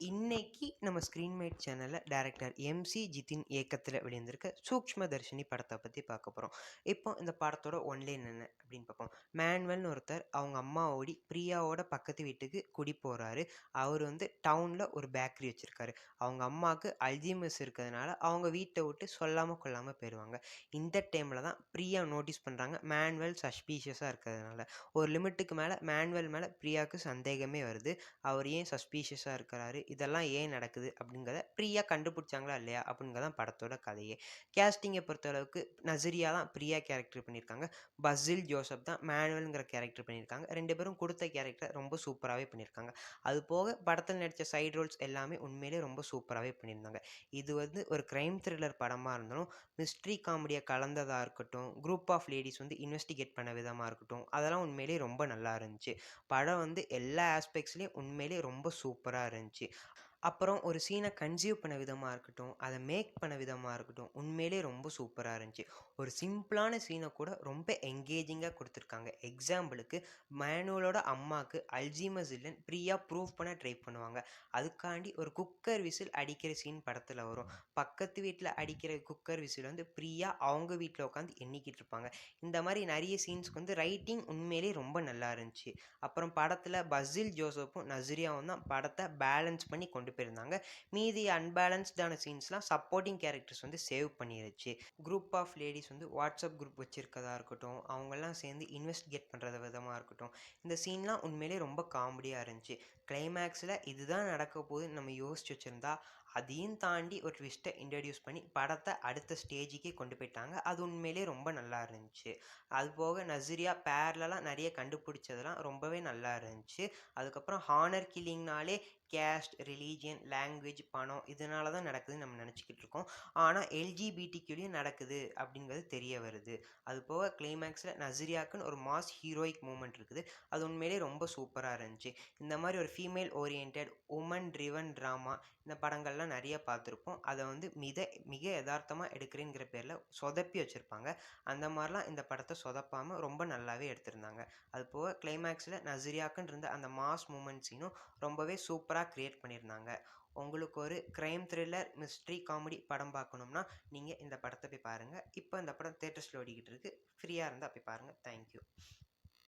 இன்னைக்கு நம்ம ஸ்க்ரீன்மேட் சேனல்ல டைரக்டர் எம்.சி. ஜிதின் இயக்கத்துல வெளிவந்திருக்க சூக்ஷ்மதர்ஷினி படத்த பத்தி பார்க்க போறோம். இப்போ இந்த படத்தோட ஒன்லைன் என்ன அப்படின்னு பார்ப்போம். மேனுவல்னு ஒருத்தர் அவங்க அம்மாவோடி பிரியாவோட பக்கத்து வீட்டுக்கு குடி போறாரு. அவர் வந்து டவுன்ல ஒரு பேக்கரி வச்சிருக்காரு. அவங்க அம்மாவுக்கு அல்ஜீமஸ் இருக்கிறதுனால அவங்க வீட்டை விட்டு சொல்லாம கொள்ளாம போயிடுவாங்க. இந்த டைம்ல தான் பிரியா நோட்டீஸ் பண்றாங்க மேனுவல் சஸ்பீஷியஸா இருக்கிறதுனால. ஒரு லிமிட்டுக்கு மேல மேனுவல் மேல பிரியாவுக்கு சந்தேகமே வருது. அவர் ஏன் சஸ்பீஷியஸாக இருக்கிறாரு, இதெல்லாம் ஏன் நடக்குது அப்படிங்கிறத பிரியா கண்டுபிடிச்சாங்களா இல்லையா அப்படிங்கிறத தான் படத்தோட கதையே. கேஸ்டிங்கை பொறுத்தளவுக்கு நசரியா தான் பிரியா கேரக்டர் பண்ணியிருக்காங்க. பசில் ஜோசப் தான் மேனுவல்ங்கிற கேரக்டர் பண்ணியிருக்காங்க. ரெண்டு பேரும் கொடுத்த கேரக்டர் ரொம்ப சூப்பராகவே பண்ணியிருக்காங்க. அது போக படத்தில் நடித்த சைடு ரோல்ஸ் எல்லாமே உண்மையிலே ரொம்ப சூப்பராகவே பண்ணியிருந்தாங்க. இது வந்து ஒரு கிரைம் த்ரில்லர் படமாக இருந்தாலும் மிஸ்ட்ரி காமெடியை கலந்ததாக இருக்கட்டும், குரூப் ஆஃப் லேடிஸ் வந்து இன்வெஸ்டிகேட் பண்ண விதமாக இருக்கட்டும், அதெல்லாம் உண்மையிலேயே ரொம்ப நல்லா இருந்துச்சு. படம் வந்து எல்லா ஆஸ்பெக்ட்ஸ்லேயும் உண்மையிலேயே ரொம்ப சூப்பராக இருந்துச்சு. அப்புறம் ஒரு சீனை கன்சீவ் பண்ண விதமாக இருக்கட்டும், அதை மேக் பண்ண விதமாக இருக்கட்டும், உண்மையிலே ரொம்ப சூப்பராக இருந்துச்சு. ஒரு சிம்பிளான சீனை கூட ரொம்ப என்கேஜிங்காக கொடுத்துருக்காங்க. எக்ஸாம்பிளுக்கு மேனுவலோட அம்மாவுக்கு அல்ஜீமஸ் இல்லைன்னு பிரியா ப்ரூவ் பண்ண ட்ரை பண்ணுவாங்க. அதுக்காண்டி ஒரு குக்கர் விசில் அடிக்கிற சீன் படத்தில் வரும். பக்கத்து வீட்டில் அடிக்கிற குக்கர் விசில் வந்து பிரியா அவங்க வீட்டில் உட்காந்து எண்ணிக்கிட்டு இருப்பாங்க. இந்த மாதிரி நிறைய சீன்ஸ்க்கு வந்து ரைட்டிங் உண்மையிலேயே ரொம்ப நல்லா இருந்துச்சு. அப்புறம் படத்தில் பசில் ஜோசப்பும் நஸ்ரியாவும் தான் படத்தை பேலன்ஸ் பண்ணி கொண்டு போயிருந்தாங்க. மீதி அன்பேலன்ஸ்டான சீன்ஸ்லாம் சப்போர்ட்டிங் கேரக்டர்ஸ் வந்து சேவ் பண்ணிருச்சு. குரூப் ஆஃப் லேடிஸ் வந்து வாட்ஸ்அப் குரூப் வச்சிருக்கதா இருக்கட்டும், அவங்கெல்லாம் சேர்ந்து இன்வெஸ்டிகேட் பண்ணுறது விதமாக இருக்கட்டும், இந்த சீன்லாம் உண்மையிலே ரொம்ப காமெடியாக இருந்துச்சு. கிளைமேக்ஸில் இதுதான் நடக்க போகுதுன்னு நம்ம யோசிச்சு வச்சுருந்தா அதையும் தாண்டி ஒரு ட்விஸ்ட்டை இன்ட்ரடியூஸ் பண்ணி படத்தை அடுத்த ஸ்டேஜுக்கே கொண்டு போயிட்டாங்க. அது உண்மையிலே ரொம்ப நல்லா இருந்துச்சு. அது போக நஸ்ரியா பேரலெலாம் நிறைய கண்டுபிடிச்சதெல்லாம் ரொம்பவே நல்லா இருந்துச்சு. அதுக்கப்புறம் ஹானர் கில்லிங்னாலே கேஸ்ட், ரிலீஜியன், லாங்குவேஜ், பணம் இதனால தான் நடக்குதுன்னு நம்ம நினச்சிக்கிட்டு இருக்கோம். ஆனால் எல்ஜிபிடிக்யூலையும் நடக்குது அப்படிங்கிறது தெரிய வருது. அது போக கிளைமேக்ஸில் நஸ்ரியாக்குன்னு ஒரு மாஸ் ஹீரோயிக் மூமெண்ட் இருக்குது. அது உண்மையிலே ரொம்ப சூப்பராக இருந்துச்சு. இந்த மாதிரி ஒரு female oriented woman driven drama இந்த படங்கள்லாம் நிறைய பார்த்துருப்போம். அதை வந்து மிக யதார்த்தமாக எடுக்கிறேங்கிற பேரில் சொதப்பி வச்சுருப்பாங்க. அந்த மாதிரிலாம் இந்த படத்தை சொதப்பாமல் ரொம்ப நல்லாவே எடுத்திருந்தாங்க. அது போக கிளைமேக்ஸில் நஸ்ரியாக்குன்னு இருந்த அந்த மாஸ் மூமெண்ட் சீனும் ரொம்பவே சூப்பராக க்ரியேட் பண்ணியிருந்தாங்க. உங்களுக்கு ஒரு க்ரைம் த்ரில்லர் மிஸ்ட்ரி காமெடி படம் பார்க்கணும்னா நீங்கள் இந்த படத்தை போய் பாருங்கள். இப்போ இந்த படம் தேட்டர்ஸில் ஓடிக்கிட்டு இருக்கு. ஃப்ரீயாக இருந்தால் போய் பாருங்கள். தேங்க்யூ.